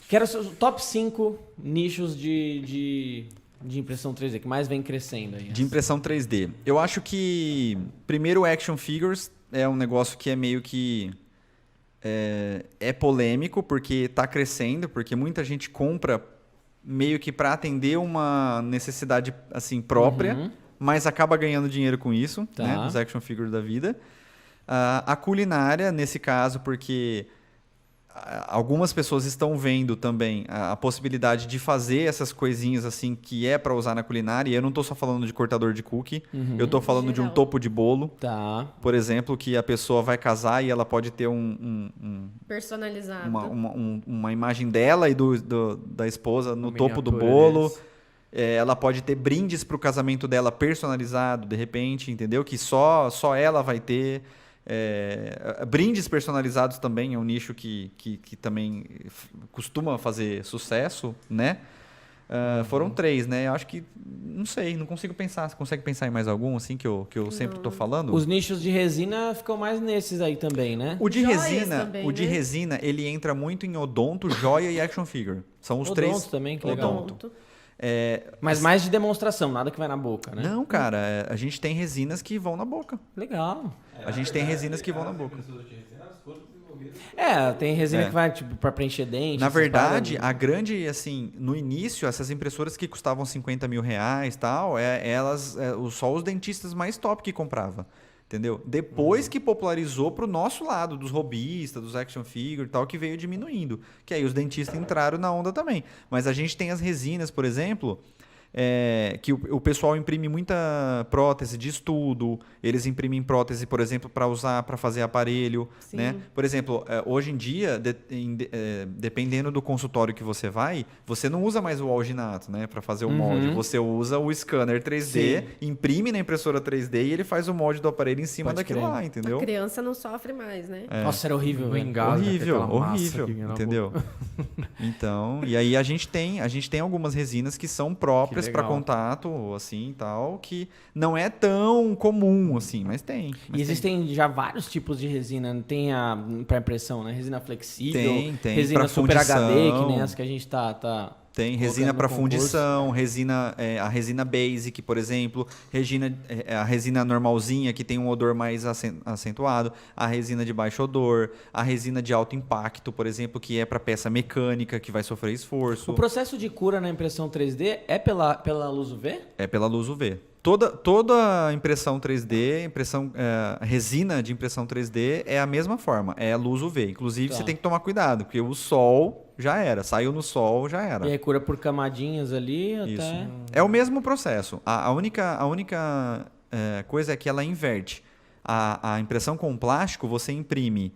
Quero os top 5 nichos de impressão 3D que mais vem crescendo aí. De impressão 3D. Eu acho que, primeiro, action figures é um negócio que é meio que... É polêmico, porque está crescendo, porque muita gente compra meio que para atender uma necessidade assim, própria, mas acaba ganhando dinheiro com isso, né? Os action figures da vida. A culinária, nesse caso, porque... Algumas pessoas estão vendo também a possibilidade de fazer essas coisinhas assim que é para usar na culinária. E eu não estou só falando de cortador de cookie, eu estou falando de um topo de bolo, por exemplo, que a pessoa vai casar e ela pode ter personalizado, uma imagem dela e da esposa no topo do bolo. Ela pode ter brindes para o casamento dela personalizado, de repente, entendeu? Que só ela vai ter. Brindes personalizados também é um nicho que também costuma fazer sucesso, né? Foram 3, né? Eu acho que, não sei, não consigo pensar. Você consegue pensar em mais algum, assim, que eu sempre estou falando? Os nichos de resina ficam mais nesses aí também, né? O de resina, também, resina, ele entra muito em odonto, joia e action figure. São os odonto 3. Também, que legal. Odonto. Mas mais de demonstração, nada que vai na boca, né? Não, cara, a gente tem resinas que vão na boca. Legal. A gente tem resinas que vão na boca. Tem resina que vai tipo para preencher dente. Na verdade, a grande, assim, no início, essas impressoras que custavam 50 mil reais e tal, só os dentistas mais top que compravam. Entendeu? Depois que popularizou pro nosso lado, dos robistas, dos action figure e tal, que veio diminuindo. Que aí os dentistas entraram na onda também. Mas a gente tem as resinas, por exemplo, que o pessoal imprime muita prótese de estudo. Eles imprimem prótese, por exemplo, para usar, para fazer aparelho. Né? Por exemplo, hoje em dia, dependendo do consultório que você vai, você não usa mais o alginato, né, para fazer o molde. Você usa o scanner 3D, imprime na impressora 3D e ele faz o molde do aparelho em cima daquilo lá, entendeu? A criança não sofre mais, né? Nossa, era horrível. Horrível, entendeu? Então, e aí a gente tem algumas resinas que são próprias para contato, assim, tal, que não é tão comum, assim, mas tem. E existem já vários tipos de resina. Tem a para impressão, né? Resina flexível, tem resina pra Super fundição. HD, que nem essa que a gente tá tem resina para fundição, a resina basic, por exemplo, a resina normalzinha, que tem um odor mais acentuado, a resina de baixo odor, a resina de alto impacto, por exemplo, que é para peça mecânica, que vai sofrer esforço. O processo de cura na impressão 3D é pela luz UV? É pela luz UV. Toda impressão 3D, resina de impressão 3D é a mesma forma, é a luz UV. Inclusive, você tem que tomar cuidado, porque o sol já era, saiu no sol, já era. E aí cura por camadinhas ali Isso. até... É o mesmo processo. A única coisa é que ela inverte. A impressão com plástico, você imprime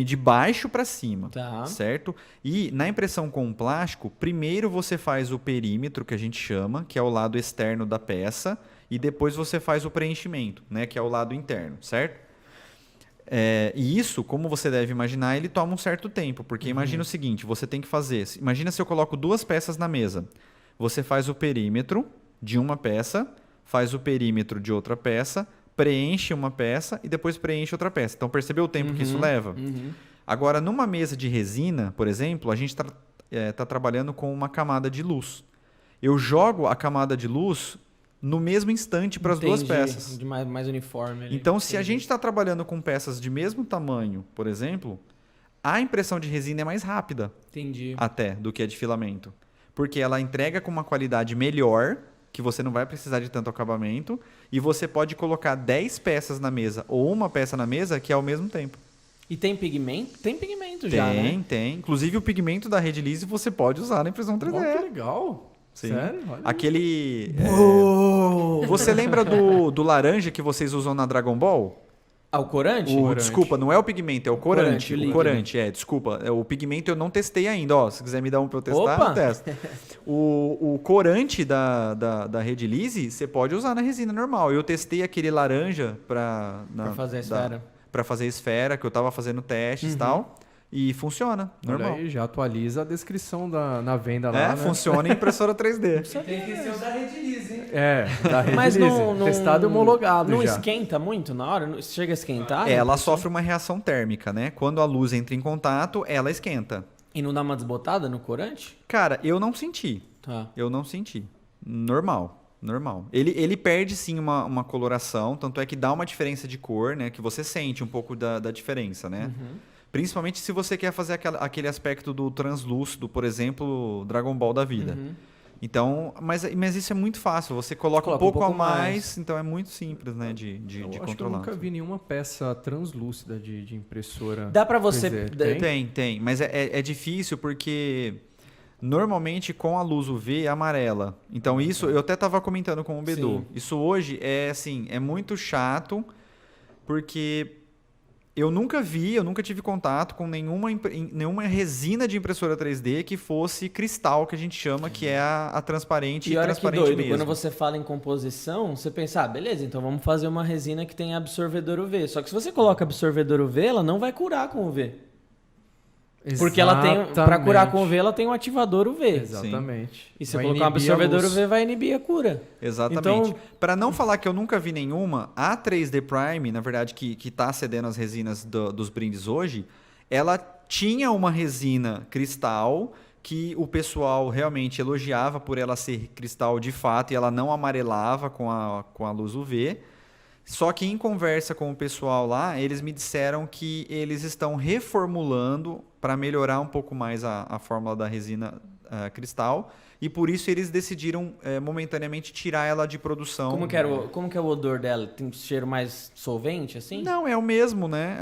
de baixo para cima, certo? E na impressão com plástico, primeiro você faz o perímetro, que a gente chama, que é o lado externo da peça, e depois você faz o preenchimento, né, que é o lado interno, certo? E isso, como você deve imaginar, ele toma um certo tempo, porque imagina o seguinte, você tem que fazer... Imagina se eu coloco 2 peças na mesa. Você faz o perímetro de uma peça, faz o perímetro de outra peça, preenche uma peça e depois preenche outra peça. Então, percebeu o tempo que isso leva? Agora, numa mesa de resina, por exemplo, a gente tá trabalhando com uma camada de luz. Eu jogo a camada de luz no mesmo instante para as 2 peças. De mais uniforme. Ali. Então, se a gente está trabalhando com peças de mesmo tamanho, por exemplo, a impressão de resina é mais rápida. Até do que a de filamento. Porque ela entrega com uma qualidade melhor, que você não vai precisar de tanto acabamento, e você pode colocar 10 peças na mesa ou uma peça na mesa que é ao mesmo tempo. E tem pigmento? Tem pigmento já, né? Tem. Inclusive o pigmento da Redilize você pode usar na impressão 3D. Oh, que legal. Sim. Sério? Olha. Aquele... Você lembra do laranja que vocês usam na Dragon Ball? O corante? Desculpa, não é o pigmento, é o corante. O corante, desculpa. O pigmento eu não testei ainda. Se quiser me dar um para eu testar, eu testo. O corante da Redilize, você pode usar na resina normal. Eu testei aquele laranja para fazer a esfera. Para fazer a esfera, que eu estava fazendo testes e tal. E funciona, normal. Olha aí, já atualiza a descrição na venda lá, né? Funciona em impressora 3D. Tem que ser o da Redilize, hein? Da Redilize. Mas não, testado e homologado não já. esquenta muito na hora? Chega a esquentar? Ela sofre uma reação térmica, né? Quando a luz entra em contato, ela esquenta. E não dá uma desbotada no corante? Cara, eu não senti. Tá. Eu não senti. Normal. Ele perde sim uma coloração, tanto é que dá uma diferença de cor, né? Que você sente um pouco da diferença, né? Principalmente se você quer fazer aquele aspecto do translúcido, por exemplo, Dragon Ball da vida. Então, mas isso é muito fácil. Você coloca um pouco a mais, então é muito simples, né, de acho controlar. que eu nunca vi nenhuma peça translúcida de impressora. Dá pra você... 3D. Tem, mas é difícil porque normalmente com a luz UV é amarela. Então isso, eu até estava comentando com o Bedu. Sim. Isso hoje é muito chato porque eu nunca tive contato com nenhuma resina de impressora 3D que fosse cristal, que a gente chama, que é a transparente E olha que transparente doido, mesmo. quando você fala em composição, você pensa, beleza, então vamos fazer uma resina que tem absorvedor UV. Só que se você coloca absorvedor UV, ela não vai curar com UV. Porque ela tem, para curar com UV, ela tem um ativador UV. Exatamente. E se Vai colocar um inibir a absorvedor luz. UV, vai inibir a cura. Exatamente. Então- Para não falar que eu nunca vi nenhuma, a 3D Prime, na verdade, que está cedendo as resinas dos brindes hoje, ela tinha uma resina cristal que o pessoal realmente elogiava por ela ser cristal de fato e ela não amarelava com a luz UV. Só que em conversa com o pessoal lá, eles me disseram que eles estão reformulando para melhorar um pouco mais a fórmula da resina cristal. E por isso eles decidiram momentaneamente tirar ela de produção. Como que é o odor dela? Tem um cheiro mais solvente, assim? Não, é o mesmo, né?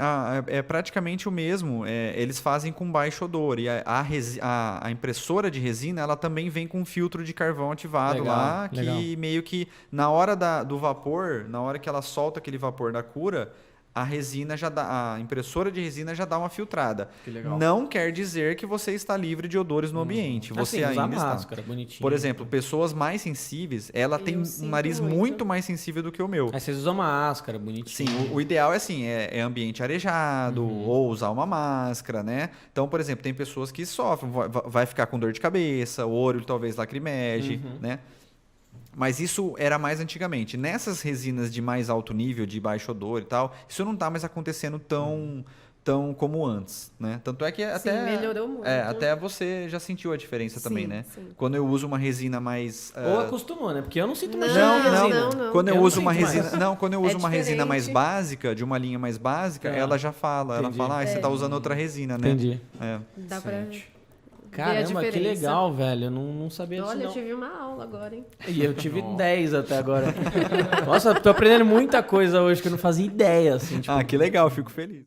É praticamente o mesmo. Eles fazem com baixo odor. E a impressora de resina, ela também vem com um filtro de carvão ativado lá, que meio que na hora do vapor, na hora que ela solta aquele vapor da cura, a impressora de resina já dá uma filtrada. Que legal. Não quer dizer que você está livre de odores no ambiente. Você assim, ainda usa está. máscara, bonitinho. Por exemplo, pessoas mais sensíveis, ela tem um sinto nariz muito mais sensível do que o meu. Aí vocês usam máscara, bonitinho. Sim, o ideal é assim, é ambiente arejado, ou usar uma máscara, né? Então, por exemplo, tem pessoas que sofrem, vai ficar com dor de cabeça, o olho talvez lacrimeje, né? Mas isso era mais antigamente. Nessas resinas de mais alto nível, de baixo odor e tal, isso não está mais acontecendo tão como antes, né? Tanto é que até... melhorou muito. Até você já sentiu a diferença também, né? Sim. Quando eu uso uma resina mais... Ou acostumou, né? Porque eu não sinto mais Não, cheiro de não, resina. não. Quando eu Eu uso não uma sinto resina, mais. não, quando eu uso uma resina mais diferente. básica, de uma linha mais básica, ela já fala, ela Entendi. fala, você tá usando outra resina, né? Entendi. Dá pra ver a Caramba, que diferença. legal, velho. Eu não sabia disso, Olha, eu não. tive uma aula agora, hein? E eu tive 10 até agora. Nossa, tô aprendendo muita coisa hoje que eu não fazia ideia, assim. Tipo, Ah, que legal, fico feliz.